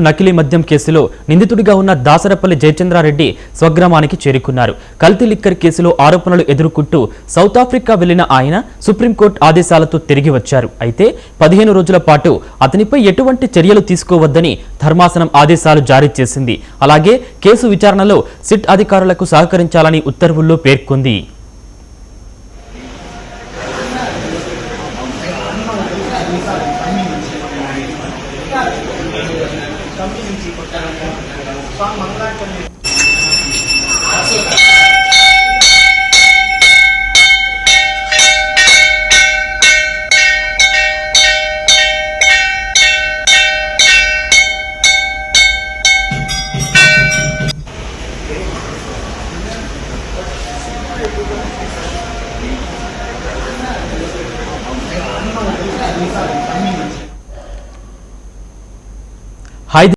నకిలీ మద్యం కేసులో నిందితుడిగా ఉన్న దాసరపల్లి జయచంద్రారెడ్డి స్వగ్రామానికి చేరుకున్నారు. కల్తీ లిక్కర్ కేసులో ఆరోపణలు ఎదుర్కొంటూ సౌత్ ఆఫ్రికా వెళ్లిన ఆయన సుప్రీంకోర్టు ఆదేశాలతో తిరిగి వచ్చారు. అయితే 15 రోజుల పాటు అతనిపై ఎటువంటి చర్యలు తీసుకోవద్దని ధర్మాసనం ఆదేశాలు జారీ చేసింది. అలాగే కేసు విచారణలో సిట్ అధికారులకు సహకరించాలని ఉత్తర్వుల్లో పేర్కొంది. Song Mangala